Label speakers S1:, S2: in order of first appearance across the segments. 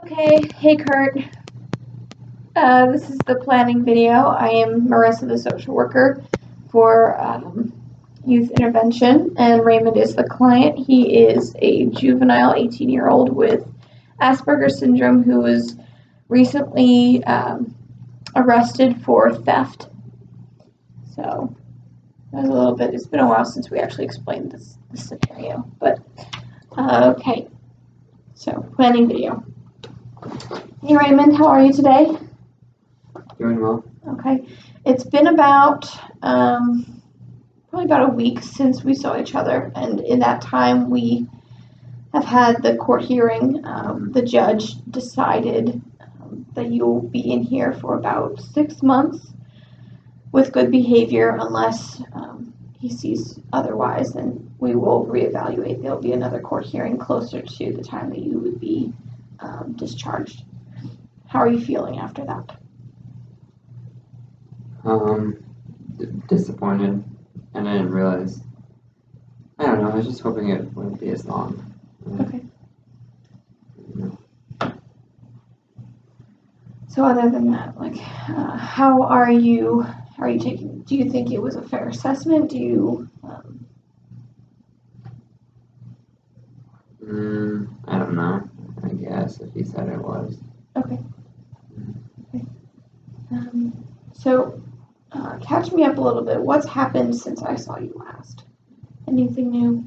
S1: Okay, hey Kurt. This is the planning video. I am Marissa, the social worker for youth intervention, and Raymond is the client. He is a juvenile 18-year-old with Asperger's syndrome who was recently arrested for theft. So that was a little bit, it's been a while since we actually explained this scenario, but okay. So, planning video. Hey Raymond, how are you today?
S2: Doing well.
S1: Okay. It's been about probably about a week since we saw each other, and in that time we have had the court hearing. The judge decided that you'll be in here for about 6 months with good behavior unless he sees otherwise, and we will reevaluate. There'll be another court hearing closer to the time that you would be discharged. How are you feeling after that?
S2: Disappointed, and I didn't realize. I don't know. I was just hoping it wouldn't be as long.
S1: Okay. So other than that, like, how are you taking? Do you think it was a fair assessment? Do you?
S2: I don't know. I guess if he said it was.
S1: Okay. Okay. So, catch me up a little bit. What's happened since I saw you last? Anything new?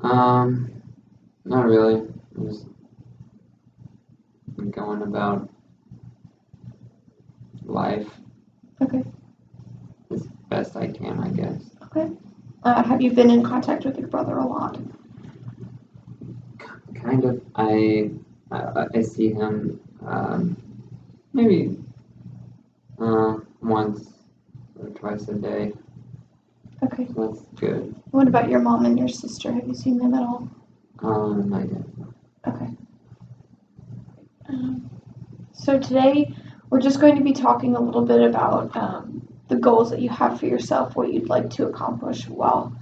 S2: Not really. I'm just going about life.
S1: Okay.
S2: As best I can, I guess.
S1: Okay. Have you been in contact with your brother a lot?
S2: Kind of. I see him maybe once or twice a day.
S1: Okay.
S2: So that's good.
S1: What about your mom and your sister? Have you seen them at all?
S2: Not yet.
S1: Okay. So today we're just going to be talking a little bit about the goals that you have for yourself, what you'd like to accomplish while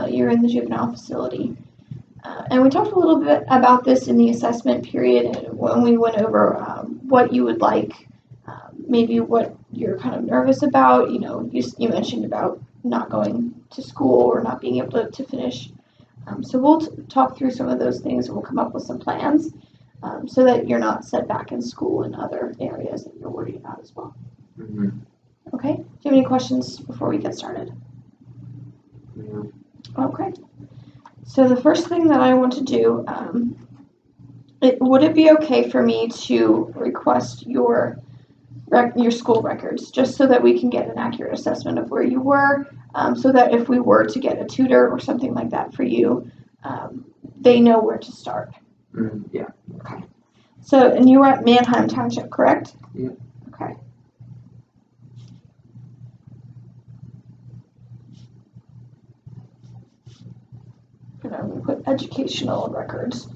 S1: you're in the juvenile facility. And we talked a little bit about this in the assessment period when we went over what you would like, maybe what you're kind of nervous about. You know, you mentioned about not going to school or not being able to finish. So we'll talk through some of those things, and we'll come up with some plans so that you're not set back in school and other areas that you're worried about as well.
S2: Mm-hmm.
S1: Okay? Do you have any questions before we get started?
S2: No.
S1: Okay. So the first thing that I want to do, would it be okay for me to request your school records just so that we can get an accurate assessment of where you were, so that if we were to get a tutor or something like that for you, they know where to start?
S2: Yeah.
S1: Okay. So, and you were at Manheim Township, correct?
S2: Yeah.
S1: Okay. And I'm going to put educational records,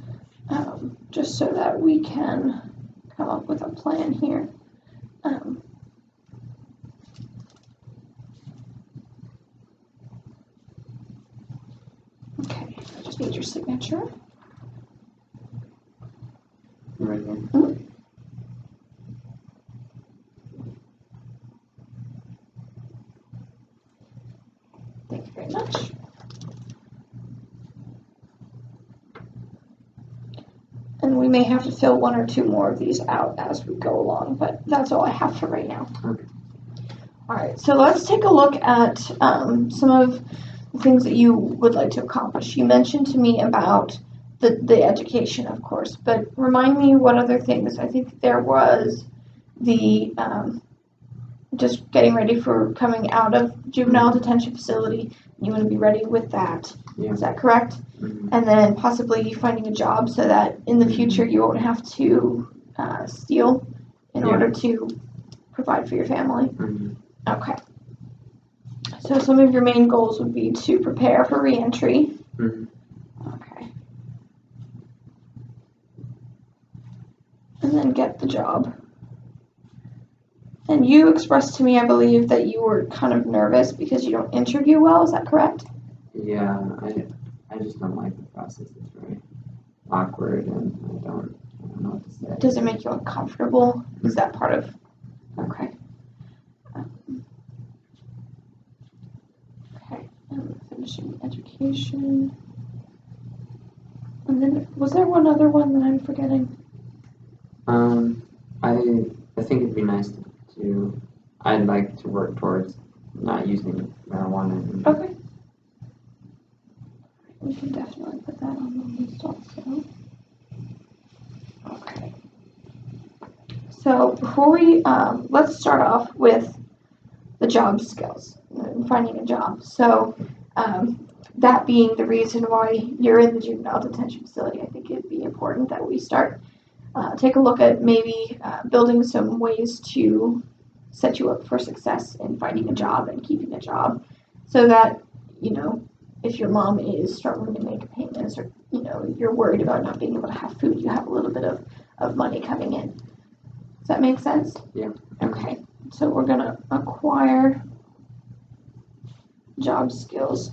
S1: just so that we can come up with a plan here. Okay, I just need your signature.
S2: Right here.
S1: Mm-hmm. Thank you very much. And we may have to fill one or two more of these out as we go along, but that's all I have for right now.
S2: Okay.
S1: All right, so let's take a look at some of the things that you would like to accomplish. You mentioned to me about the education, of course, but remind me what other things. I think there was the just getting ready for coming out of juvenile detention facility. You want to be ready with that.
S2: Yeah.
S1: Is that correct?
S2: Mm-hmm.
S1: And then possibly finding a job so that in the future you won't have to steal in order to provide for your family.
S2: Mm-hmm.
S1: Okay. So some of your main goals would be to prepare for reentry.
S2: Mm-hmm.
S1: Okay. And then get the job. And you expressed to me, I believe, that you were kind of nervous because you don't interview well. Is that correct?
S2: Yeah, I just don't like the process. It's very awkward, and I don't know
S1: does it make you uncomfortable? Is that part of, okay. Okay, and finishing education. And then, was there one other one that I'm forgetting?
S2: I think it'd be nice to, I'd like to work towards not using marijuana.
S1: Okay. We can definitely put that on the list also. Okay. So before we, let's start off with the job skills and finding a job. So that being the reason why you're in the juvenile detention facility, I think it'd be important that we start, take a look at maybe building some ways to set you up for success in finding a job and keeping a job, so that, you know, if your mom is struggling to make payments, or, you know, you're worried about not being able to have food, you have a little bit of money coming in. Does that make sense?
S2: Yeah.
S1: Okay, so we're gonna acquire job skills.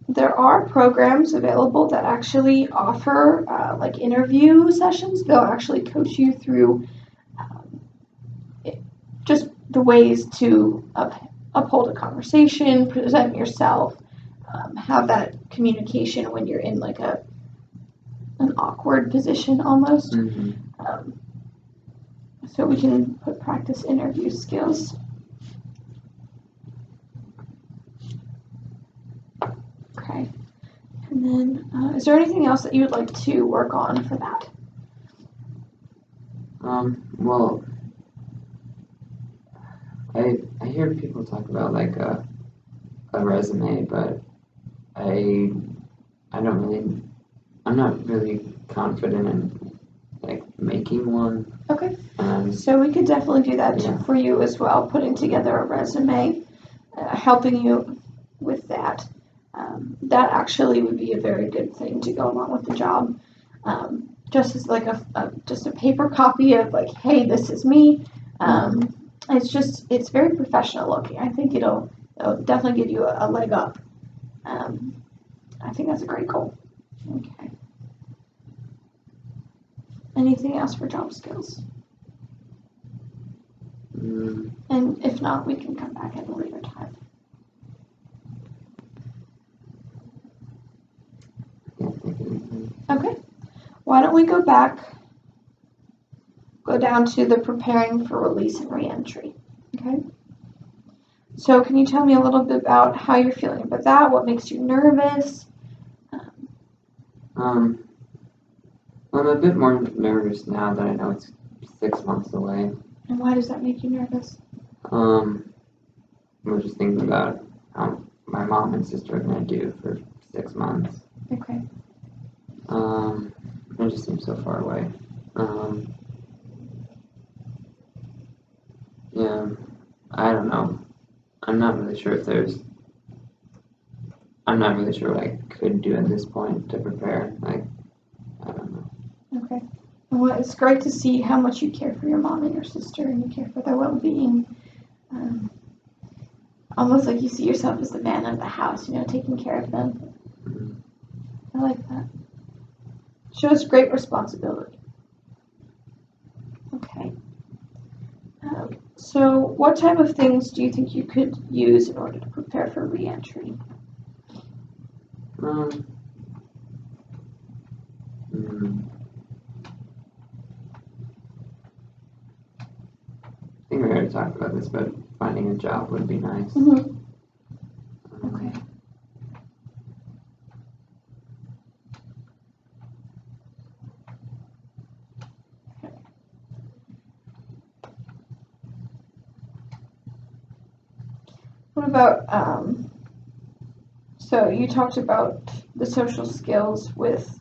S1: There are programs available that actually offer like interview sessions. They'll actually coach you through just the ways to uphold a conversation, present yourself, have that communication when you're in like an awkward position almost. So we can put practice interview skills. Okay. And then, is there anything else that you would like to work on for that?
S2: Well, I hear people talk about like a resume, but I'm not really confident in like making one.
S1: Okay. So we could definitely do that for you as well, putting together a resume, helping you with that. That actually would be a very good thing to go along with the job. Just as like just a paper copy of like, hey, this is me. It's very professional looking. I think it'll definitely give you a leg up. I think that's a great goal. Okay. Anything else for job skills? And if not, we can come back at a later time. Okay. Why don't we go down to the preparing for release and reentry. Okay. So can you tell me a little bit about how you're feeling about that? What makes you nervous?
S2: I'm a bit more nervous now that I know it's 6 months away.
S1: And why does that make you nervous?
S2: We're just thinking about how my mom and sister are gonna do for 6 months.
S1: Okay.
S2: It just seems so far away. Yeah, I don't know. I'm not really sure what I could do at this point to prepare. Like, I don't know.
S1: Okay. Well, it's great to see how much you care for your mom and your sister, and you care for their well-being. Almost like you see yourself as the man of the house, you know, taking care of them. I like that. Shows great responsibility. Okay. So what type of things do you think you could use in order to prepare for reentry?
S2: I think we already talked about this, but finding a job would be nice.
S1: Okay. What about, so you talked about the social skills with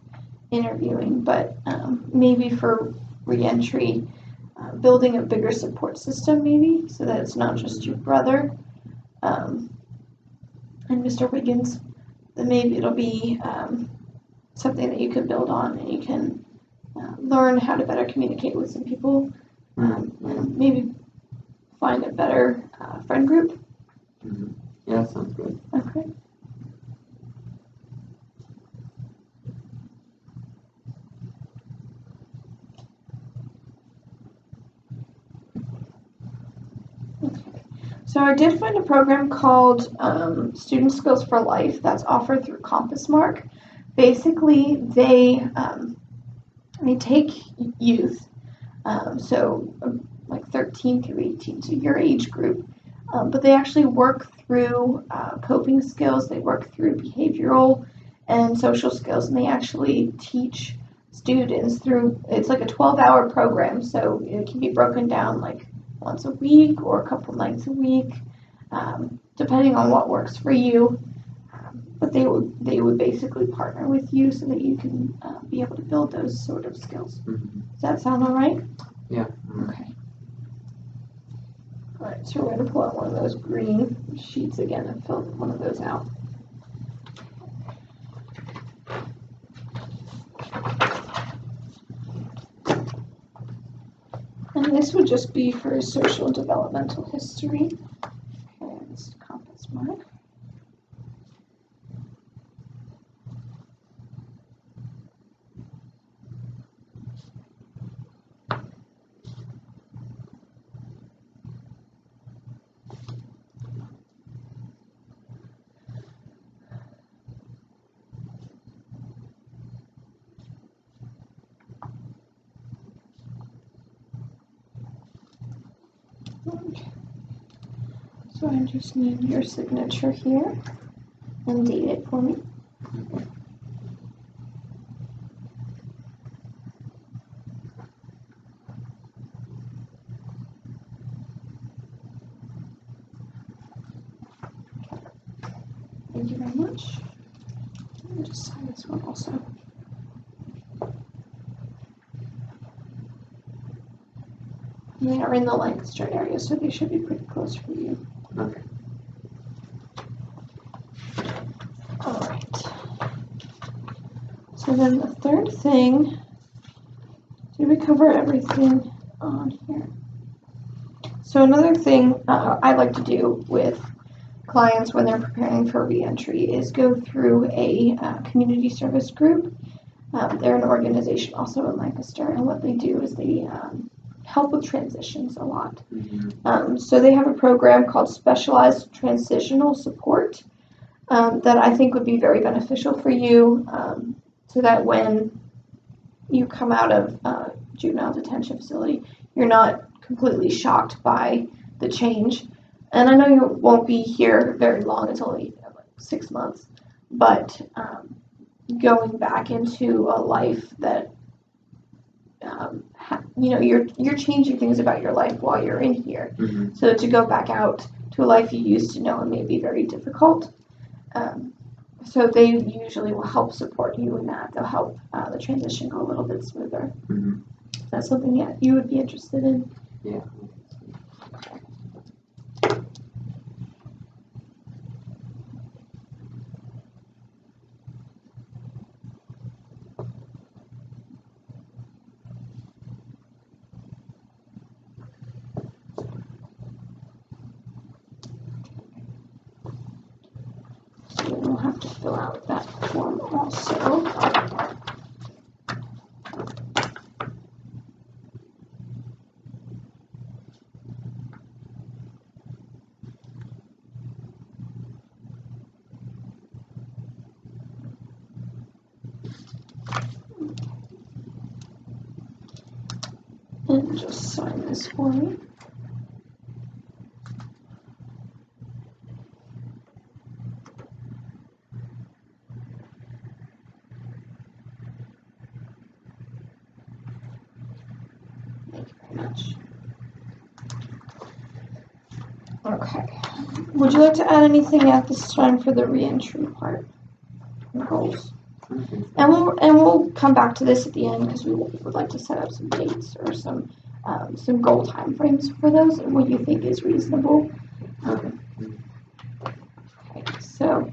S1: interviewing, but maybe for reentry, building a bigger support system maybe, so that it's not just your brother and Mr. Wiggins, then maybe it'll be something that you could build on, and you can learn how to better communicate with some people, and maybe find a better friend group.
S2: Yeah, that sounds good.
S1: Okay. Okay. So I did find a program called Student Skills for Life that's offered through Compass Mark. Basically, they take youth, like 13 through 18, so your age group, but they actually work through coping skills. They work through behavioral and social skills, and they actually teach students through. It's like a 12-hour program, so it can be broken down like once a week or a couple nights a week, depending on what works for you. But they would basically partner with you so that you can be able to build those sort of skills.
S2: Mm-hmm.
S1: Does that sound all right?
S2: Yeah.
S1: Okay. All right, so we're going to pull out one of those green sheets again and fill one of those out. And this would just be for social and developmental history. Okay, this is Compass Mark. Okay. So I just need your signature here and date it for me. Thank you very much. Let me just sign this one also. They are in the Lancaster area, so they should be pretty close for you.
S2: Okay.
S1: All right. So then the third thing, did we cover everything on here? So another thing I like to do with clients when they're preparing for reentry is go through a community service group. They're an organization also in Lancaster, and what they do is they help with transitions a lot.
S2: Mm-hmm.
S1: So they have a program called Specialized Transitional Support that I think would be very beneficial for you, so that when you come out of juvenile detention facility, you're not completely shocked by the change. And I know you won't be here very long, it's only like 6 months, but going back into a life that you're changing things about your life while you're in here.
S2: Mm-hmm.
S1: So to go back out to a life you used to know may be very difficult. So they usually will help support you in that. They'll help the transition go a little bit smoother.
S2: Mm-hmm.
S1: That's something that you would be interested in.
S2: Yeah.
S1: So we'll have to fill out that form also. And just sign this for me. Thank you very much. Okay. Would you like to add anything at this time for the reentry part? Goals.
S2: Okay.
S1: And we'll come back to this at the end because we would like to set up some dates or some goal time frames for those and what you think is reasonable. Okay, so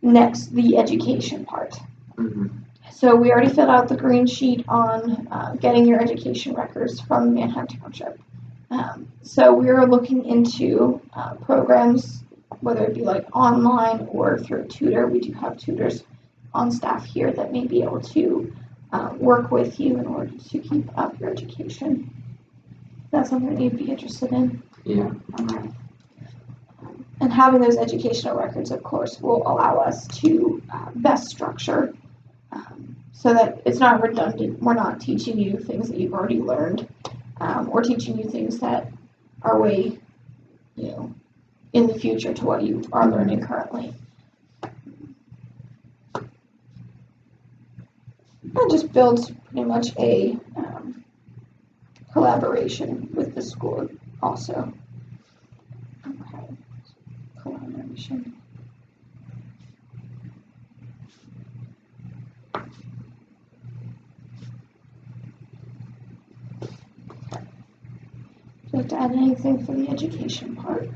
S1: next, the education part.
S2: Mm-hmm.
S1: So we already filled out the green sheet on getting your education records from Manheim Township. So we're looking into programs, whether it be like online or through a tutor. We do have tutors on staff here that may be able to work with you in order to keep up your education. That's something you'd be interested in.
S2: Yeah.
S1: Okay. And having those educational records, of course, will allow us to best structure so that it's not redundant. We're not teaching you things that you've already learned. We're teaching you things that are way, in the future to what you are learning currently. It just builds pretty much a collaboration with the school also. Okay, collaboration. Would you like to add anything for the education part?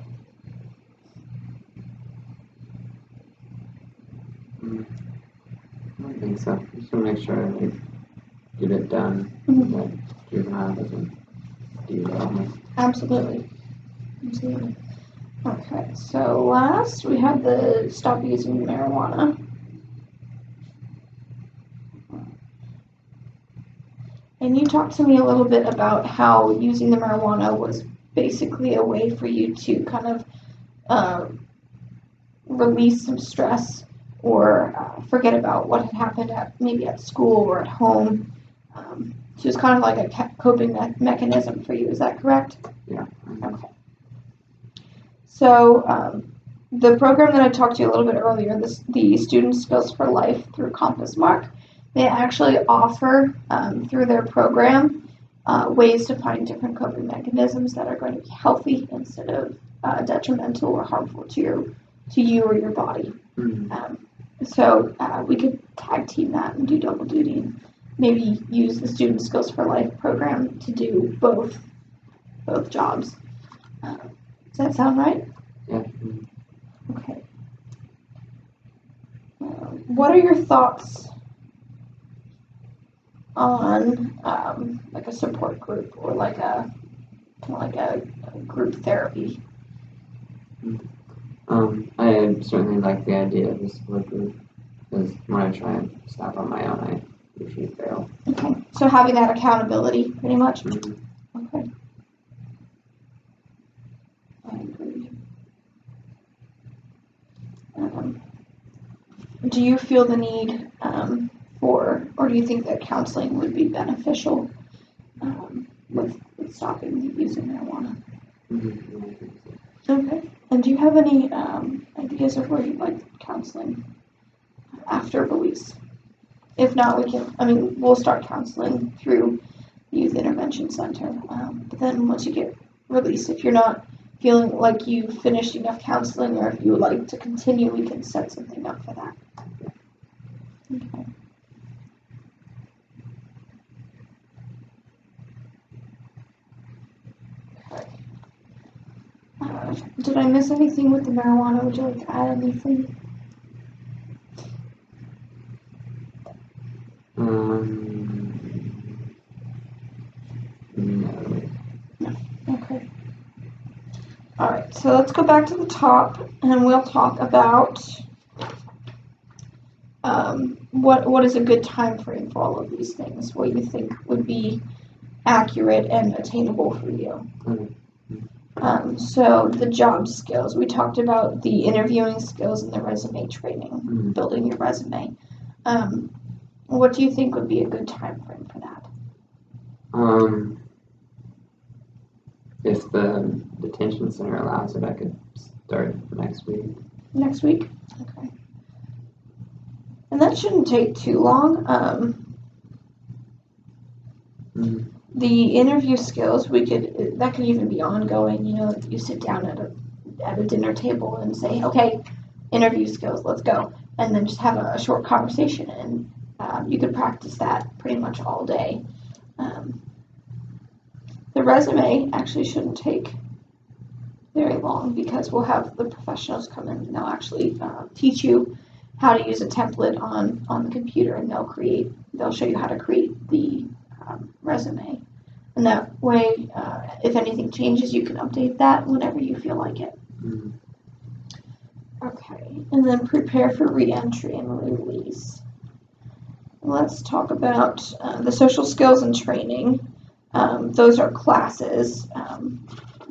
S2: I don't think so. Just want to make sure we get it done.
S1: Mm-hmm.
S2: That juvenile doesn't do that.
S1: Absolutely. Absolutely. Okay, so last we have the stop using marijuana. And you talked to me a little bit about how using the marijuana was basically a way for you to kind of release some stress or forget about what had happened maybe at school or at home. So it's kind of like a coping mechanism for you. Is that correct?
S2: Yeah.
S1: Okay. So the program that I talked to you a little bit earlier, the Student Skills for Life through Compass Mark, they actually offer through their program ways to find different coping mechanisms that are going to be healthy instead of detrimental or harmful to you or your body.
S2: Mm-hmm.
S1: So we could tag team that and do double duty and maybe use the Student Skills for Life program to do both jobs. Does that sound right?
S2: Yeah.
S1: Okay. What are your thoughts on like a support group or like a group therapy?
S2: I certainly like the idea of the support group because when I try and stop on my own, I usually fail.
S1: Okay. So having that accountability, pretty much.
S2: Mm-hmm.
S1: Okay. I agree. Do you feel the need or do you think that counseling would be beneficial with stopping the use of marijuana?
S2: Mm-hmm.
S1: Okay. And do you have any ideas of where you'd like counseling after release? If not, we'll start counseling through the Youth Intervention Center. But then once you get released, if you're not feeling like you've finished enough counseling or if you would like to continue, we can set something up for that. Okay. Did I miss anything with the marijuana? Would you like to add anything?
S2: No.
S1: Okay. All right. So let's go back to the top, and we'll talk about what is a good time frame for all of these things. What you think would be accurate and attainable for you. So the job skills, we talked about the interviewing skills and the resume training, building your resume. What do you think would be a good time frame for that?
S2: If the detention center allows it, I could start next week.
S1: Next week? Okay. And that shouldn't take too long. The interview skills, that could even be ongoing. You sit down at a dinner table and say, okay, interview skills, let's go. And then just have a short conversation, and you could practice that pretty much all day. The resume actually shouldn't take very long because we'll have the professionals come in and they'll actually teach you how to use a template on the computer, and they'll show you how to create the resume. And that way, if anything changes, you can update that whenever you feel like it. Okay, and then prepare for re-entry and release. Let's talk about the social skills and training. Those are classes.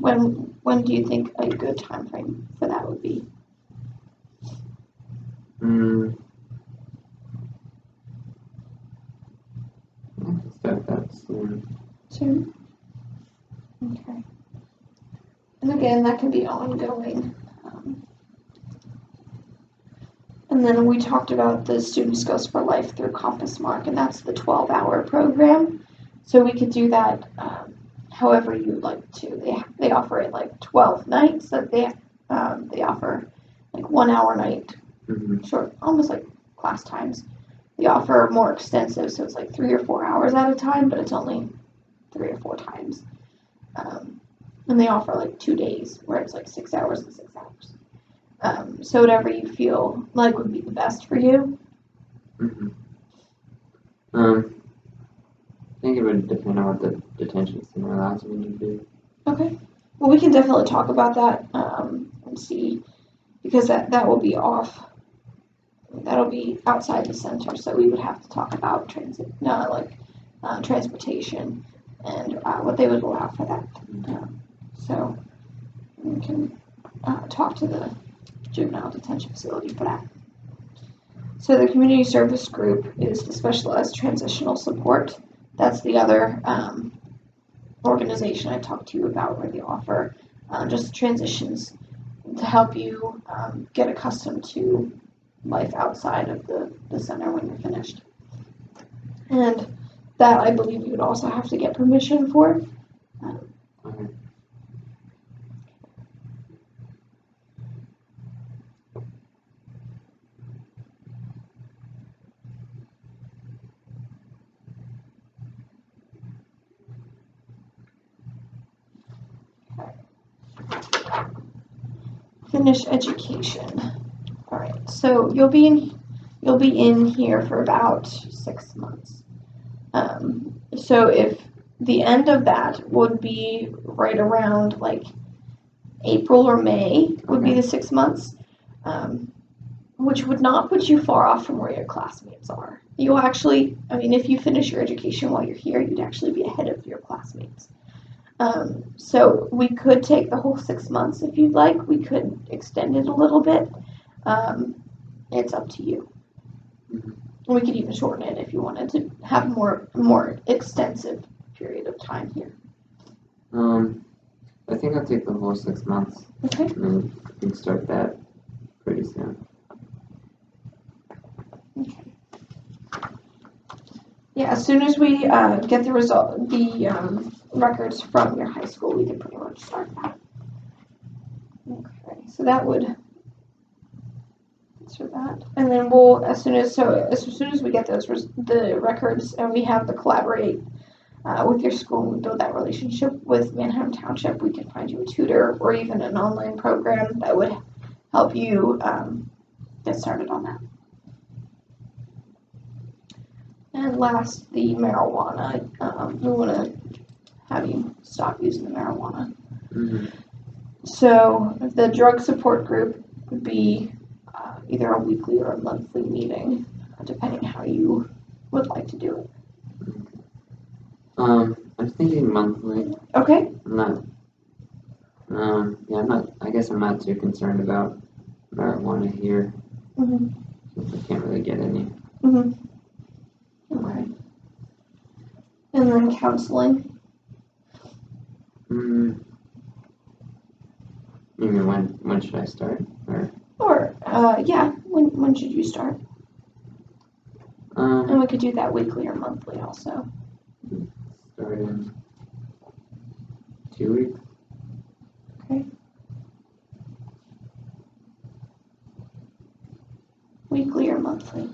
S1: When do you think a good time frame for that would be?
S2: I can start that soon.
S1: Soon. Okay. And again, that can be ongoing. And then we talked about the Student Skills for Life through Compass Mark, and that's the 12-hour program. So we could do that however you'd like to. They offer it like 12 nights that they offer like 1 hour night, short, almost like class times. They offer more extensive, so it's like 3 or 4 hours at a time, but it's only 3 or 4 times. And they offer like 2 days where it's like 6 hours and 6 hours. So whatever you feel like would be the best for you.
S2: I think it would depend on what the detention center allows me to do.
S1: Okay. Well, we can definitely talk about that and see, because that will be off. That'll be outside the center, so we would have to talk about transportation and what they would allow for that. So we can talk to the juvenile detention facility for that. So the community service group is the specialized transitional support. That's the other organization I talked to you about, where they offer just transitions to help you get accustomed to life outside of the center when you're finished. And that, I believe, you would also have to get permission for.
S2: Okay.
S1: Finish education. All right, so you'll be in here for about 6 months. So if the end of that would be right around like April or May would be the 6 months, which would not put you far off from where your classmates are. You'll actually, I mean, if you finish your education while you're here, you'd actually be ahead of your classmates. So we could take the whole 6 months if you'd like. We could extend it a little bit. It's up to you. We could even shorten it if you wanted to have more extensive period of time here.
S2: I think I'll take the whole 6 months.
S1: Okay.
S2: And then we can start that pretty soon.
S1: Okay. Yeah, as soon as we get the records from your high school, we can pretty much start that. Okay, so that would answer that, and then we'll as soon as we get the records and we have to collaborate with your school and build that relationship with Manhattan Township, we can find you a tutor or even an online program that would help you get started on that. And last, the marijuana. We want to have you stop using the marijuana. So the drug support group would be either a weekly or a monthly meeting, depending how you would like to do it.
S2: I'm thinking monthly.
S1: Okay.
S2: I guess I'm not too concerned about marijuana here. Since I can't really get any.
S1: Okay. And then counseling.
S2: You mean when should I start?
S1: Or yeah, when should you start? And we could do that weekly or monthly also.
S2: Start in 2 weeks.
S1: Okay. Weekly or monthly?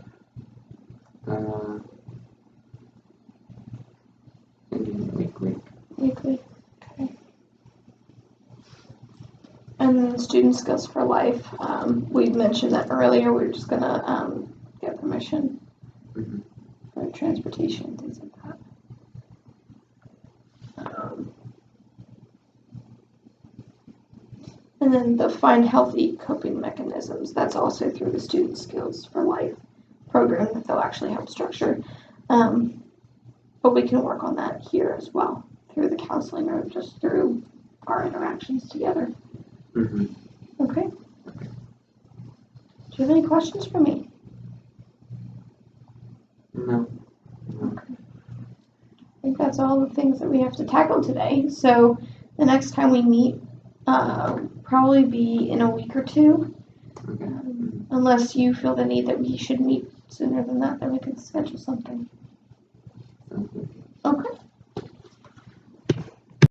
S2: Thinking weekly.
S1: Weekly. Okay. And then Student Skills for Life. We mentioned that earlier. We were just gonna get permission for transportation and things like that. And then the Find Healthy Coping Mechanisms. That's also through the Student Skills for Life program that they'll actually help structure. But we can work on that here as well through the counseling or just through our interactions together.
S2: Mm-hmm.
S1: Okay? Do you have any questions for me?
S2: No.
S1: Okay. I think that's all the things that we have to tackle today. So the next time we meet, probably be in a week or two.
S2: Okay.
S1: Unless you feel the need that we should meet sooner than that, then we can schedule something.
S2: Sounds good.
S1: Okay.